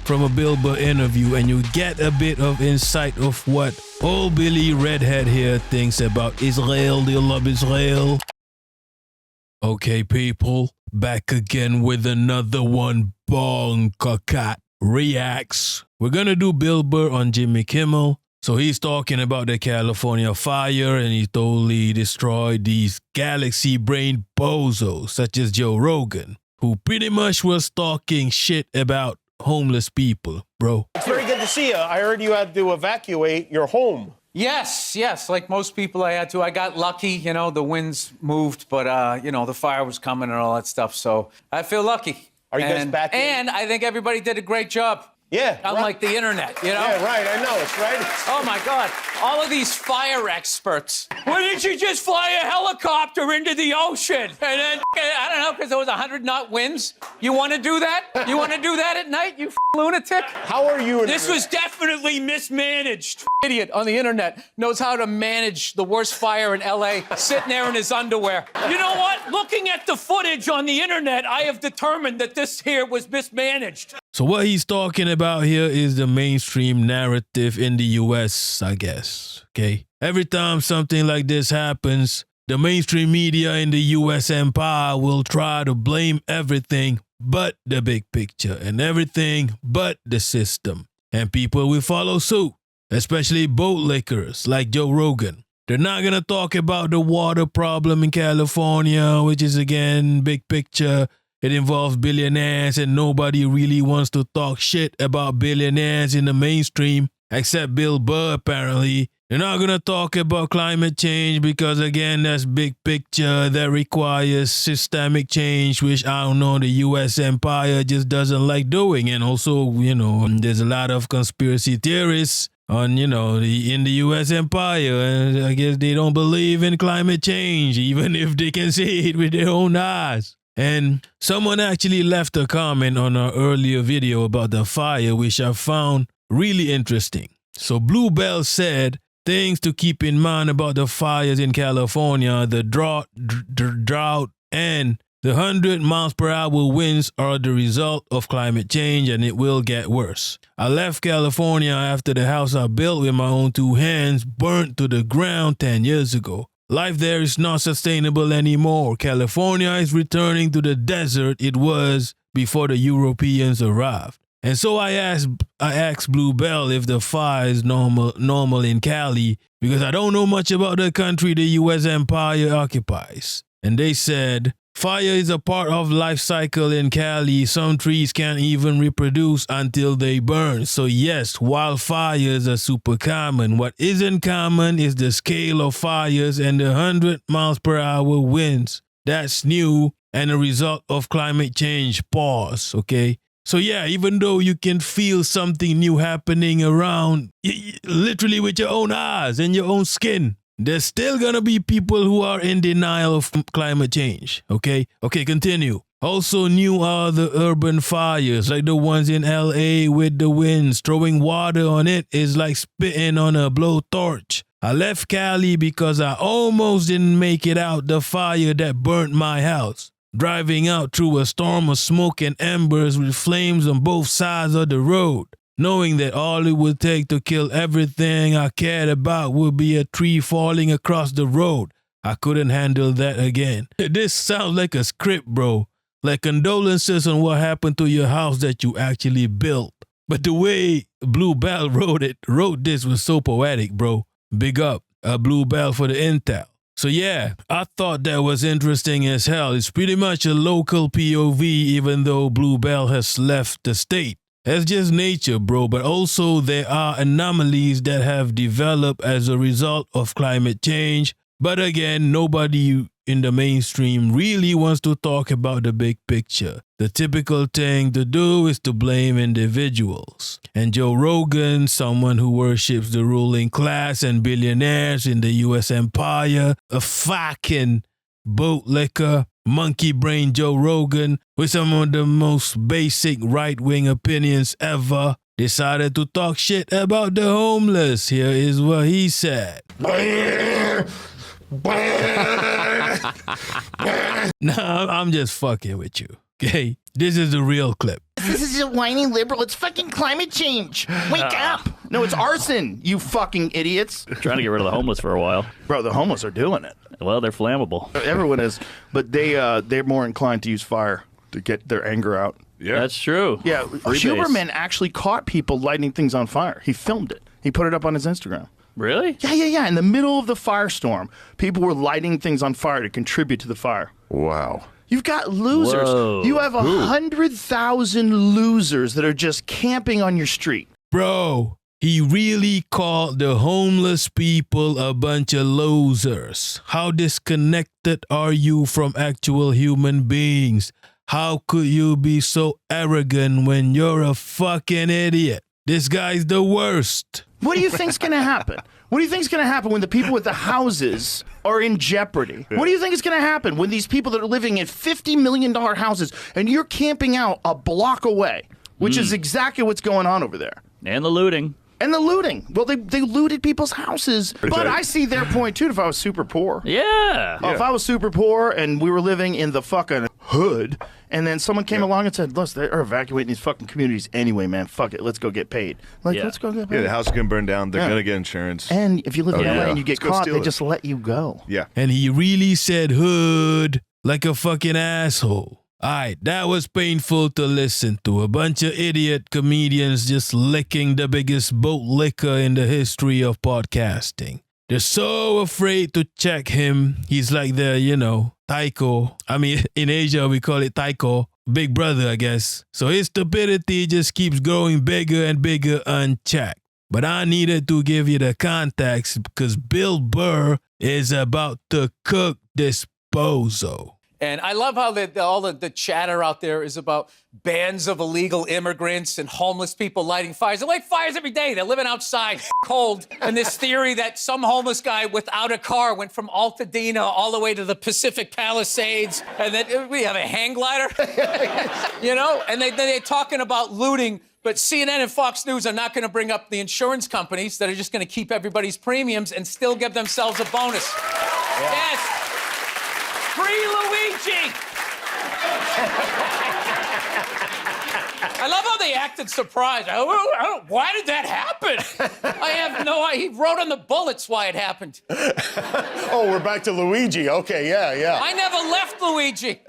from a Bill Burr interview, and you get a bit of insight of what old Billy Redhead here thinks about Israel. Do you love Israel? Okay, people, back again with another one. Bonka Cat reacts. We're gonna do Bill Burr on Jimmy Kimmel. So he's talking about the California fire, and he totally destroyed these galaxy brain bozos such as Joe Rogan, who pretty much was talking shit about homeless people, bro. It's very good to see you. I heard you had to evacuate your home. Yes. Like most people, I had to. I got lucky, you know, the winds moved, but, you know, the fire was coming and all that stuff. So I feel lucky. Are you guys back in? And I think everybody did a great job. Yeah. Unlike the internet, you know? Yeah, right. I know. It's right. Oh, my God. All of these fire experts. Why didn't you just fly a helicopter into the ocean? And then, I don't know, because there was 100-knot winds. You want to do that? You want to do that at night, you lunatic? How are you? This was definitely mismanaged. Idiot on the internet knows how to manage the worst fire in L.A. sitting there in his underwear. You know what? Looking at the footage on the internet, I have determined that this here was mismanaged. So what he's talking about here is the mainstream narrative in the US, I guess, okay? Every time something like this happens, the mainstream media in the US empire will try to blame everything but the big picture and everything but the system. And people will follow suit, especially bootlickers like Joe Rogan. They're not going to talk about the water problem in California, which is, again, big picture. It involves billionaires, and nobody really wants to talk shit about billionaires in the mainstream, except Bill Burr, apparently. They're not going to talk about climate change because, again, that's big picture that requires systemic change, which I don't know, the U.S. empire just doesn't like doing. And also, you know, there's a lot of conspiracy theorists on, you know, in the U.S. empire. And I guess they don't believe in climate change, even if they can see it with their own eyes. And someone actually left a comment on our earlier video about the fire, which I found really interesting. So Bluebell said, things to keep in mind about the fires in California, the drought and the 100 miles per hour winds are the result of climate change, and it will get worse. I left California after the house I built with my own two hands burnt to the ground 10 years ago. Life there is not sustainable anymore. California is returning to the desert it was before the Europeans arrived. And so I asked Bluebell if the fire is normal in Cali, because I don't know much about the country the U.S. empire occupies. And they said, fire is a part of life cycle in Cali. Some trees can't even reproduce until they burn. So yes, wildfires are super common. What isn't common is the scale of fires and the 100 miles per hour winds. That's new and a result of climate change. Pause, okay? So yeah, even though you can feel something new happening around, literally with your own eyes and your own skin, there's still gonna be people who are in denial of climate change, okay? Okay, continue. Also new are the urban fires, like the ones in LA with the winds. Throwing water on it is like spitting on a blowtorch. I left Cali because I almost didn't make it out the fire that burnt my house. Driving out through a storm of smoke and embers with flames on both sides of the road, knowing that all it would take to kill everything I cared about would be a tree falling across the road. I couldn't handle that again. This sounds like a script, bro. Like condolences on what happened to your house that you actually built. But the way Bluebell wrote this was so poetic, bro. Big up, Bluebell, for the intel. So yeah, I thought that was interesting as hell. It's pretty much a local POV, even though Bluebell has left the state. That's just nature, bro. But also there are anomalies that have developed as a result of climate change. But again, nobody in the mainstream really wants to talk about the big picture. The typical thing to do is to blame individuals. And Joe Rogan, someone who worships the ruling class and billionaires in the U.S. empire, a fucking bootlicker, monkey brain Joe Rogan, with some of the most basic right-wing opinions ever, decided to talk shit about the homeless. Here is what he said. Nah, I'm just fucking with you, okay? This is the real clip. This is a whiny liberal. It's fucking climate change. Wake up. No, it's arson, you fucking idiots. Trying to get rid of the homeless for a while. Bro, the homeless are doing it. Well, they're flammable. Everyone is, but they're more inclined to use fire to get their anger out. Yeah, That's true. Yeah, Freebase. Huberman actually caught people lighting things on fire. He filmed it. He put it up on his Instagram. Really? Yeah. In the middle of the firestorm, people were lighting things on fire to contribute to the fire. wow. You've got losers. Whoa. You have 100,000 losers that are just camping on your street. Bro, he really called the homeless people a bunch of losers. How disconnected are you from actual human beings? How could you be so arrogant when you're a fucking idiot? This guy's the worst. What do you think's going to happen? What do you think's going to happen when the people with the houses are in jeopardy? What do you think is going to happen when these people that are living in $50 million houses and you're camping out a block away, which is exactly what's going on over there? And the looting. And the looting. Well, they looted people's houses. But I see their point, too, if I was super poor. Yeah. Oh, if I was super poor and we were living in the fucking hood, and then someone came along and said, look, they're evacuating these fucking communities anyway, man. Fuck it. Let's go get paid. Like, Yeah. let's go get Yeah, paid. the house is going to burn down. They're going to get insurance. And if you live in LA yeah. and you get Let's go caught, steal they it. just let you go. Yeah. And he really said hood like a fucking asshole. Alright, that was painful to listen to. A bunch of idiot comedians just licking the biggest boat liquor in the history of podcasting. They're so afraid to check him. He's like the, Taiko. I mean, in Asia, we call it Taiko. Big brother, I guess. So his stupidity just keeps growing bigger and bigger unchecked. But I needed to give you the context because Bill Burr is about to cook this bozo. And I love how all the chatter out there is about bands of illegal immigrants and homeless people lighting fires. They light fires every day. They're living outside, cold. And this theory that some homeless guy without a car went from Altadena all the way to the Pacific Palisades, and that we have a hang glider, And they're talking about looting. But CNN and Fox News are not going to bring up the insurance companies that are just going to keep everybody's premiums and still give themselves a bonus. Yes. Free Luigi! I love how they acted surprised. Why did that happen? I have no idea. He wrote on the bullets why it happened. Oh, we're back to Luigi. Okay, yeah. I never left Luigi.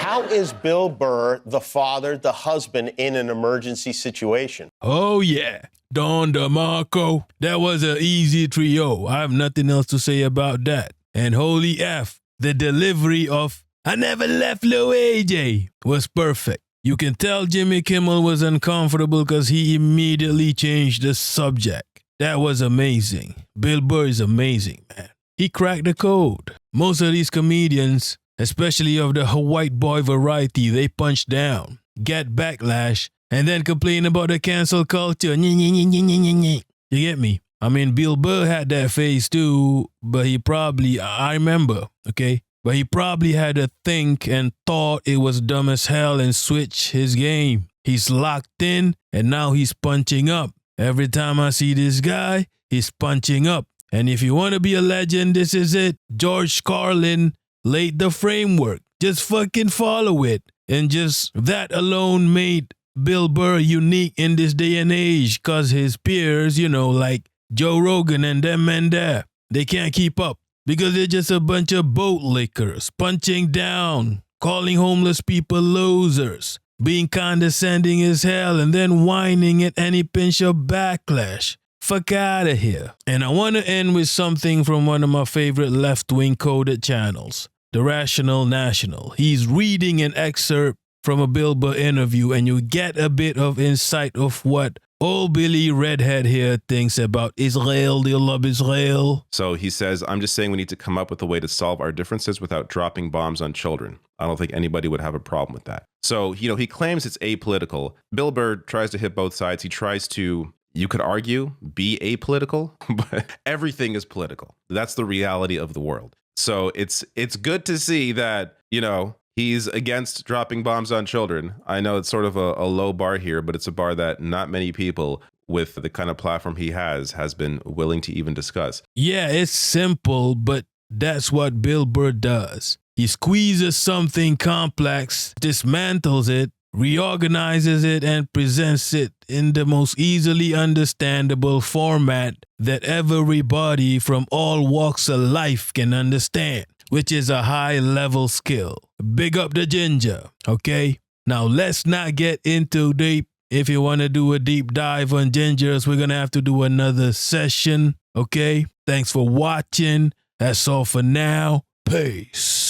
How is Bill Burr, the father, the husband, in an emergency situation? Oh, yeah. Don DeMarco. That was an easy trio. I have nothing else to say about that. And holy F, the delivery of I never left Luigi was perfect. You can tell Jimmy Kimmel was uncomfortable because he immediately changed the subject. That was amazing. Bill Burr is amazing, man. He cracked the code. Most of these comedians, especially of the white boy variety, they punch down, get backlash, and then complain about the cancel culture. You get me? I mean, Bill Burr had that phase too, but I remember, okay? But he probably had to think and thought it was dumb as hell and switch his game. He's locked in and now he's punching up. Every time I see this guy, he's punching up. And if you want to be a legend, this is it. George Carlin laid the framework. Just fucking follow it. And just that alone made Bill Burr unique in this day and age because his peers, like Joe Rogan and them and there, they can't keep up because they're just a bunch of boat lickers, punching down, calling homeless people losers, being condescending as hell, and then whining at any pinch of backlash. Fuck out of here. And I want to end with something from one of my favorite left-wing coded channels, The Rational National. He's reading an excerpt from a Bill Burr interview, and you get a bit of insight of what old Billy Redhead here thinks about Israel. Do you love Israel? So he says, I'm just saying we need to come up with a way to solve our differences without dropping bombs on children. I don't think anybody would have a problem with that. So, he claims it's apolitical. Bill Burr tries to hit both sides. He tries to, you could argue, be apolitical, but everything is political. That's the reality of the world. So it's good to see that, he's against dropping bombs on children. I know it's sort of a low bar here, but it's a bar that not many people with the kind of platform he has been willing to even discuss. Yeah, it's simple, but that's what Bill Burr does. He squeezes something complex, dismantles it, reorganizes it, and presents it in the most easily understandable format that everybody from all walks of life can understand, which is a high-level skill. Big up the ginger, okay? Now, let's not get into deep. If you want to do a deep dive on gingers, we're going to have to do another session, okay? Thanks for watching. That's all for now. Peace.